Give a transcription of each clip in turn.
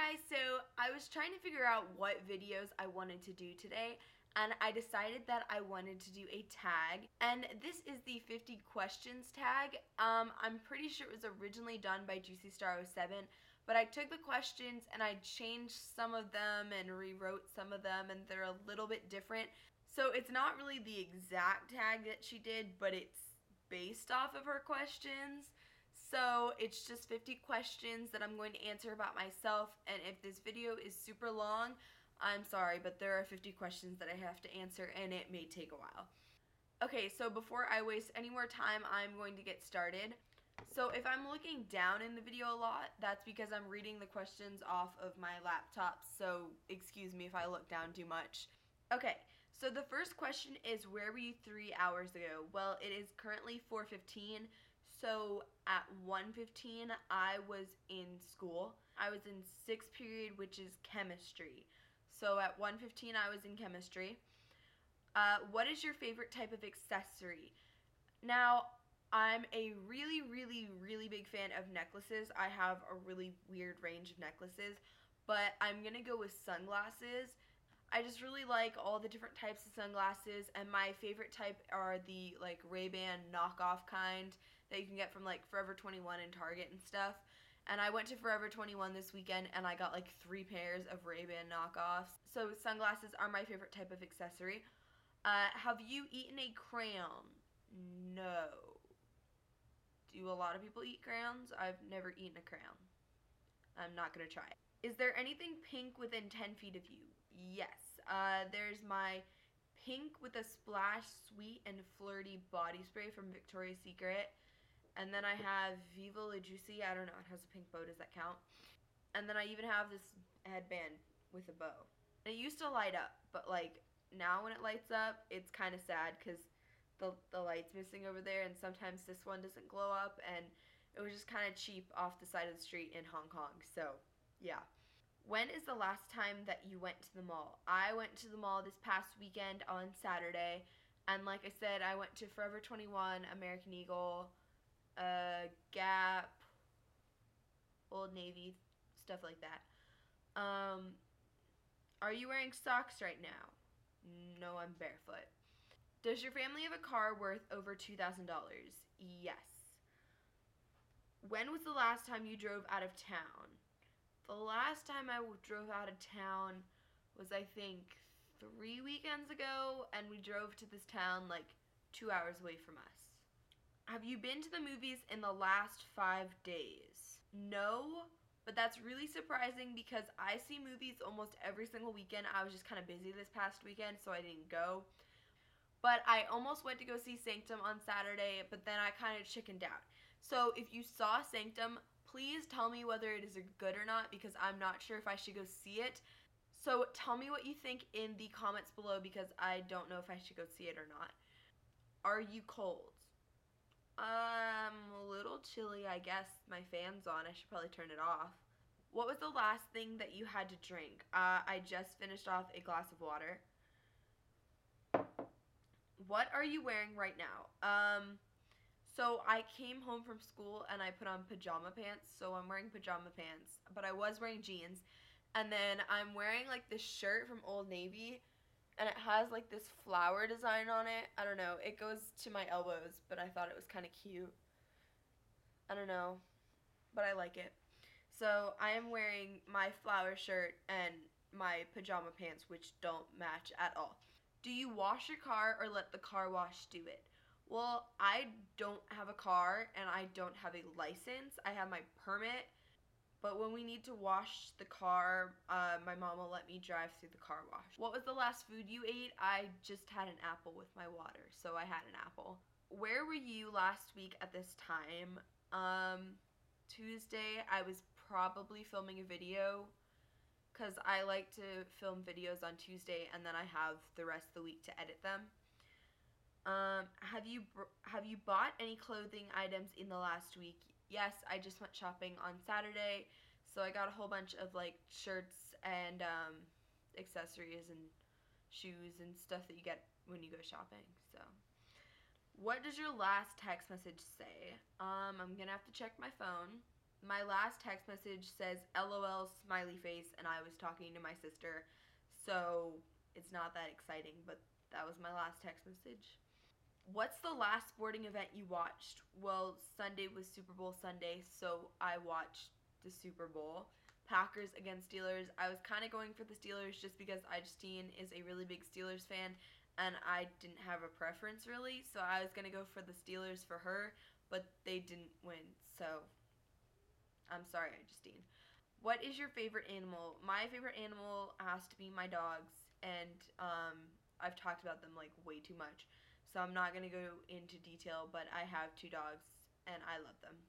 guys, so I was trying to figure out what videos I wanted to do today, and I decided that I wanted to do a tag, and this is the 50 questions tag. I'm pretty sure it was originally done by Juicy Star 07, but I took the questions and I changed some of them and rewrote some of them, and they're a little bit different. So it's not really the exact tag that she did, but it's based off of her questions. So it's just 50 questions that I'm going to answer about myself, and if this video is super long, I'm sorry, but there are 50 questions that I have to answer and it may take a while. Okay, so before I waste any more time, I'm going to get started. So if I'm looking down in the video a lot, that's because I'm reading the questions off of my laptop, so excuse me if I look down too much. Okay, so the first question is, where were you 3 hours ago? Well, it is currently 4:15, so at 1:15 I was in school. I was in 6th period, which is chemistry. So at 1:15 I was in chemistry. What is your favorite type of accessory? Now, I'm a really big fan of necklaces. I have a really weird range of necklaces, but I'm gonna go with sunglasses. I just really like all the different types of sunglasses, and my favorite type are the like Ray-Ban knockoff kind that you can get from like Forever 21 and Target and stuff. And I went to Forever 21 this weekend and I got like 3 pairs of Ray-Ban knockoffs. So sunglasses are my favorite type of accessory. Have you eaten a crayon? No. Do a lot of people eat crayons? I've never eaten a crayon. I'm not gonna try it. Is there anything pink within 10 feet of you? Yes. There's my pink with a splash sweet and flirty body spray from Victoria's Secret. And then I have Viva La Juicy. I don't know, it has a pink bow. Does that count? And then I even have this headband with a bow. And it used to light up, but like now when it lights up, it's kind of sad because the light's missing over there, and sometimes this one doesn't glow up, and it was just kind of cheap off the side of the street in Hong Kong. So yeah. When is the last time that you went to the mall? I went to the mall this past weekend on Saturday, and like I said, I went to Forever 21, American Eagle, Gap, Old Navy, stuff like that. Are you wearing socks right now? No, I'm barefoot. Does your family have a car worth over $2,000? Yes. When was the last time you drove out of town? The last time I drove out of town was, I think, 3 weekends ago, and we drove to this town like 2 hours away from us. Have you been to the movies in the last 5 days? No, but that's really surprising because I see movies almost every single weekend. I was just kind of busy this past weekend, so I didn't go. But I almost went to go see Sanctum on Saturday, but then I kind of chickened out. So if you saw Sanctum, please tell me whether it is good or not, because I'm not sure if I should go see it. So tell me what you think in the comments below, because I don't know if I should go see it or not. Are you cold? A little chilly, I guess. My fan's on. I should probably turn it off. What was the last thing that you had to drink? I just finished off a glass of water. What are you wearing right now? So I came home from school and I put on pajama pants, so I'm wearing pajama pants, but I was wearing jeans. And then I'm wearing like this shirt from Old Navy, and it has like this flower design on it. I don't know, it goes to my elbows, but I thought it was kind of cute. I don't know, but I like it. So I am wearing my flower shirt and my pajama pants, which don't match at all. Do you wash your car or let the car wash do it? Well, I don't have a car and I don't have a license. I have my permit, but when we need to wash the car, my mom will let me drive through the car wash. What was the last food you ate? I just had an apple with my water, so I had an apple. Where were you last week at this time? Tuesday, I was probably filming a video, because I like to film videos on Tuesday and then I have the rest of the week to edit them. Have you bought any clothing items in the last week? Yes, I just went shopping on Saturday, so I got a whole bunch of like shirts and accessories and shoes and stuff that you get when you go shopping. So, what does your last text message say? I'm gonna have to check my phone. My last text message says LOL smiley face, and I was talking to my sister, so it's not that exciting, but that was my last text message. What's the last sporting event you watched? Well, Sunday was Super Bowl Sunday, so I watched the Super Bowl. Packers against Steelers. I was kind of going for the Steelers just because Justine is a really big Steelers fan, and I didn't have a preference really, so I was going to go for the Steelers for her, but they didn't win, so I'm sorry, Justine. What is your favorite animal? My favorite animal has to be my dogs, and I've talked about them like way too much, so I'm not gonna go into detail. But I have two dogs, and I love them.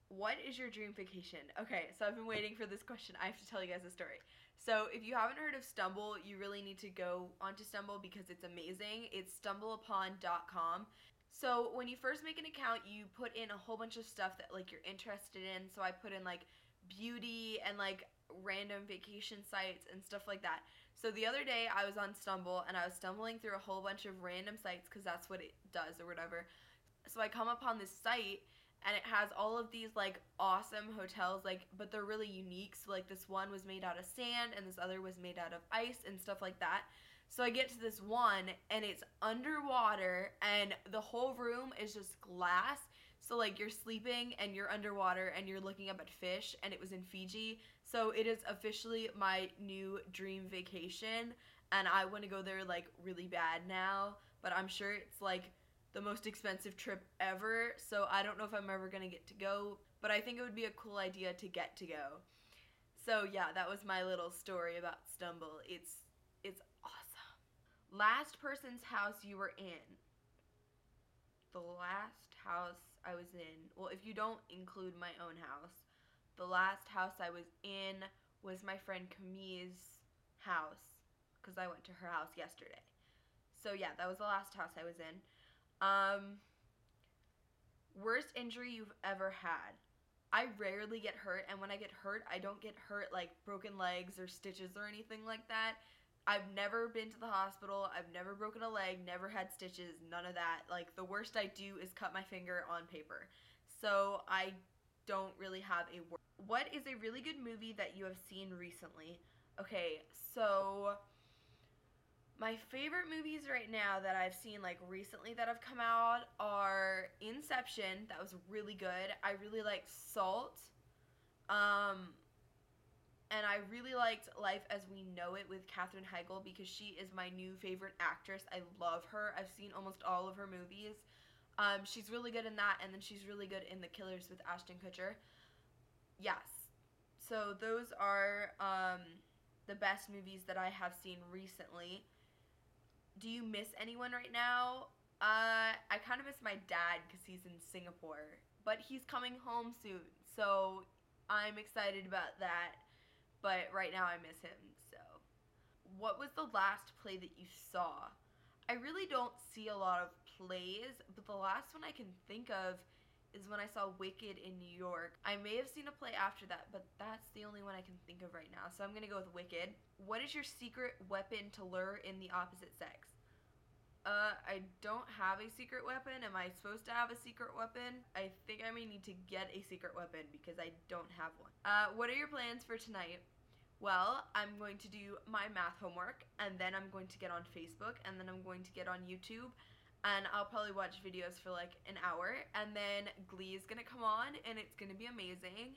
What is your dream vacation? Okay, so I've been waiting for this question. I have to tell you guys a story. So if you haven't heard of Stumble, you really need to go onto Stumble because it's amazing. It's stumbleupon.com. So when you first make an account, you put in a whole bunch of stuff that like you're interested in. So I put in like beauty and like random vacation sites and stuff like that. So the other day I was on Stumble and I was stumbling through a whole bunch of random sites because that's what it does or whatever. So I come upon this site and it has all of these like awesome hotels, like, but they're really unique. So like this one was made out of sand and this other was made out of ice and stuff like that. So I get to this one and it's underwater and the whole room is just glass. So like you're sleeping and you're underwater and you're looking up at fish, and it was in Fiji. So it is officially my new dream vacation and I want to go there like really bad now, but I'm sure it's like the most expensive trip ever. So I don't know if I'm ever going to get to go, but I think it would be a cool idea to get to go. So yeah, that was my little story about Stumble. It's awesome. Last person's house you were in. The last house I was in. Well, if you don't include my own house, the last house I was in was my friend Camille's house because I went to her house yesterday. So yeah, that was the last house I was in. Worst injury you've ever had. I rarely get hurt, and when I get hurt, I don't get hurt like broken legs or stitches or anything like that. I've never been to the hospital. I've never broken a leg, never had stitches, none of that. Like, the worst I do is cut my finger on paper. So, I don't really have a word. What is a really good movie that you have seen recently? Okay, so my favorite movies right now that I've seen like recently that have come out are Inception. That was really good. I really liked Salt. Um, and I really liked Life as We Know It with Katherine Heigl because she is my new favorite actress. I love her. I've seen almost all of her movies. She's really good in that, and then she's really good in The Killers with Ashton Kutcher. Yes. So those are the best movies that I have seen recently. Do you miss anyone right now? I kind of miss my dad because he's in Singapore, but he's coming home soon, so I'm excited about that. But right now I miss him. So, what was the last play that you saw? I really don't see a lot of plays, but the last one I can think of is when I saw Wicked in New York. I may have seen a play after that, but that's the only one I can think of right now. So I'm gonna go with Wicked. What is your secret weapon to lure in the opposite sex? I don't have a secret weapon. Am I supposed to have a secret weapon? I think I may need to get a secret weapon because I don't have one. What are your plans for tonight? Well, I'm going to do my math homework, and then I'm going to get on Facebook, and then I'm going to get on YouTube, and I'll probably watch videos for like an hour, and then Glee is gonna come on, and it's gonna be amazing.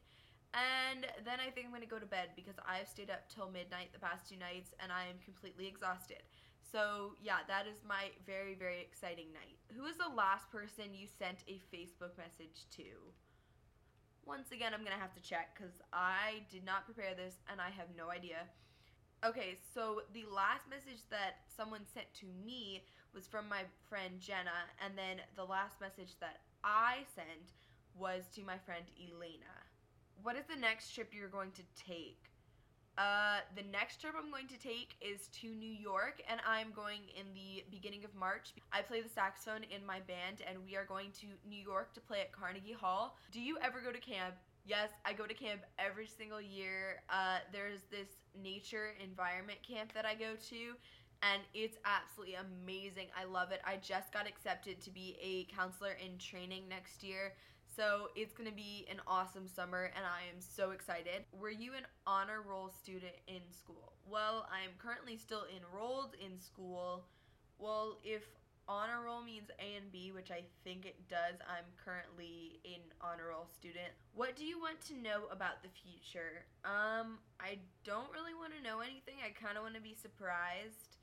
And then I think I'm gonna go to bed because I've stayed up till midnight the past 2 nights, and I am completely exhausted. So yeah, that is my very, very exciting night. Who is the last person you sent a Facebook message to? Once again, I'm going to have to check because I did not prepare this and I have no idea. Okay, so the last message that someone sent to me was from my friend Jenna, and then the last message that I sent was to my friend Elena. What is the next trip you're going to take? The next trip I'm going to take is to New York, and I'm going in the beginning of March. I play the saxophone in my band, and we are going to New York to play at Carnegie Hall. Do you ever go to camp? Yes, I go to camp every single year. There's this nature environment camp that I go to, and it's absolutely amazing. I love it. I just got accepted to be a counselor in training next year, So it's gonna be an awesome summer and I am so excited. Were you an honor roll student in school? Well, I am currently still enrolled in school. Well, if honor roll means A and B, which I think it does, I'm currently an honor roll student. What do you want to know about the future? I don't really want to know anything. I kind of want to be surprised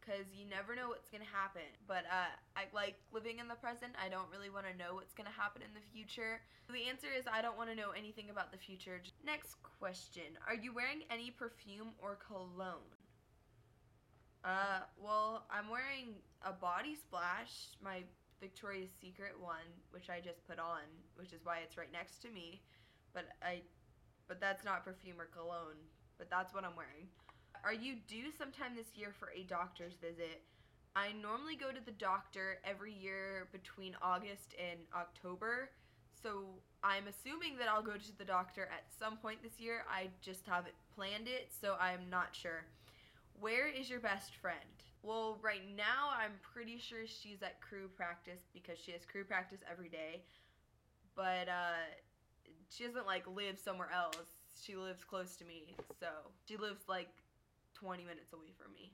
because you never know what's going to happen. But I like living in the present. I don't really want to know what's going to happen in the future. The answer is I don't want to know anything about the future. Next question. Are you wearing any perfume or cologne? Well, I'm wearing a body splash, my Victoria's Secret one, which I just put on, which is why it's right next to me. But that's not perfume or cologne, but that's what I'm wearing. Are you due sometime this year for a doctor's visit? I normally go to the doctor every year between August and October, so I'm assuming that I'll go to the doctor at some point this year. I just haven't planned it, so I'm not sure. Where is your best friend? Well, right now I'm pretty sure she's at crew practice because she has crew practice every day. But she doesn't like live somewhere else. She lives close to me. So she lives like 20 minutes away from me.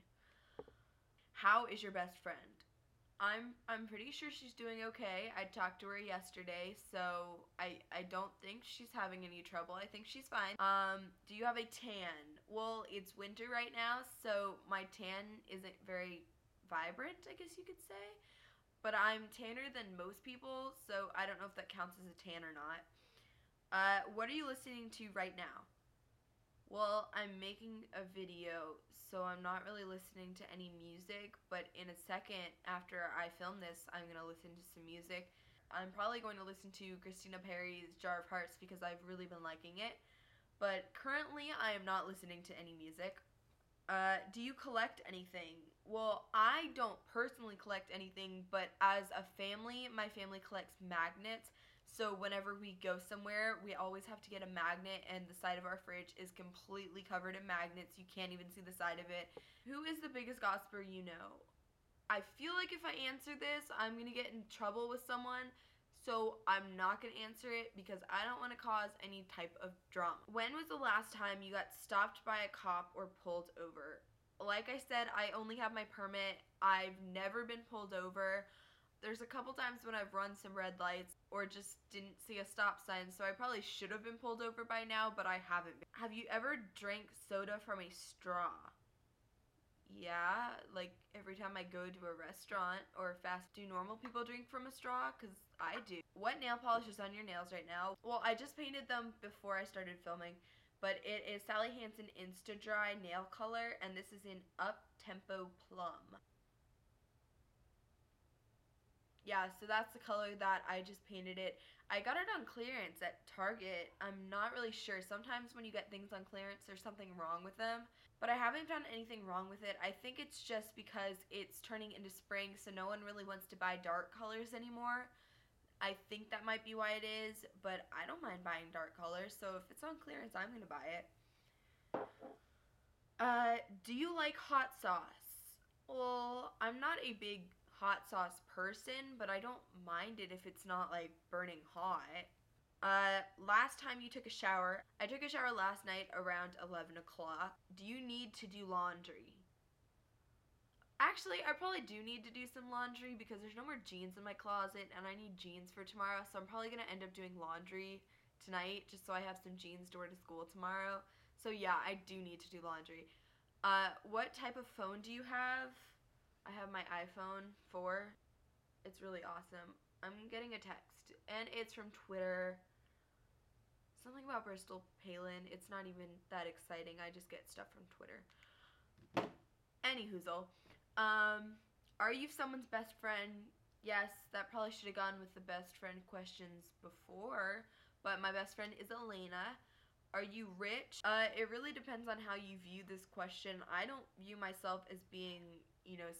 How is your best friend? I'm pretty sure she's doing okay. I talked to her yesterday, so I don't think she's having any trouble. I think she's fine. Do you have a tan? Well, it's winter right now, so my tan isn't very vibrant, I guess you could say. But I'm tanner than most people, so I don't know if that counts as a tan or not. What are you listening to right now? Well, I'm making a video, so I'm not really listening to any music, but in a second after I film this, I'm going to listen to some music. I'm probably going to listen to Christina Perri's Jar of Hearts because I've really been liking it, but currently I am not listening to any music. Do you collect anything? Well, I don't personally collect anything, but as a family, my family collects magnets. So whenever we go somewhere, we always have to get a magnet, and the side of our fridge is completely covered in magnets. You can't even see the side of it. Who is the biggest gossiper you know? I feel like if I answer this, I'm going to get in trouble with someone, so I'm not going to answer it because I don't want to cause any type of drama. When was the last time you got stopped by a cop or pulled over? Like I said, I only have my permit. I've never been pulled over. There's a couple times when I've run some red lights or just didn't see a stop sign, so I probably should have been pulled over by now, but I haven't been. Have you ever drank soda from a straw? Yeah, like every time I go to a restaurant or fast. Do normal people drink from a straw? Because I do. What nail polish is on your nails right now? Well, I just painted them before I started filming, but it is Sally Hansen Insta Dry nail color, and this is in Up Tempo Plum. Yeah, so that's the color that I just painted it. I got it on clearance at Target. I'm not really sure. Sometimes when you get things on clearance, there's something wrong with them. But I haven't found anything wrong with it. I think it's just because it's turning into spring, so no one really wants to buy dark colors anymore. I think that might be why it is, but I don't mind buying dark colors, so if it's on clearance, I'm going to buy it. Do you like hot sauce? Well, I'm not a big hot sauce person, but I don't mind it if it's not like burning hot. Last time you took a shower. I took a shower last night around 11 o'clock. Do you need to do laundry? Actually, I probably do need to do some laundry because there's no more jeans in my closet and I need jeans for tomorrow, so I'm probably going to end up doing laundry tonight just so I have some jeans to wear to school tomorrow. So yeah, I do need to do laundry. What type of phone do you have? I have my iPhone 4. It's really awesome. I'm getting a text, and it's from Twitter. Something about Bristol Palin. It's not even that exciting. I just get stuff from Twitter. Anyhoozle. Are you someone's best friend? Yes, that probably should have gone with the best friend questions before, but my best friend is Elena. Are you rich? It really depends on how you view this question. I don't view myself as being,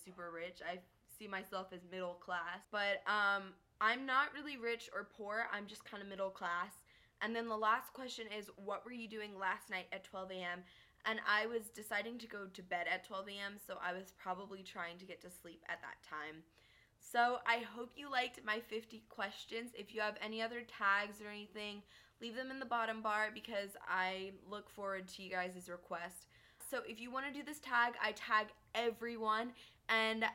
super rich. I see myself as middle class. But I'm not really rich or poor. I'm just kind of middle class. And then the last question is, what were you doing last night at 12 a.m.? And I was deciding to go to bed at 12 a.m., so I was probably trying to get to sleep at that time. So I hope you liked my 50 questions. If you have any other tags or anything, leave them in the bottom bar because I look forward to you guys' requests. So if you want to do this tag, I tag everyone, and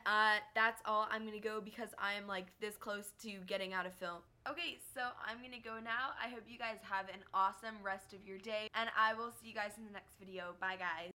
that's all. I'm going to go because I am like this close to getting out of film. Okay, so I'm going to go now. I hope you guys have an awesome rest of your day, and I will see you guys in the next video. Bye, guys.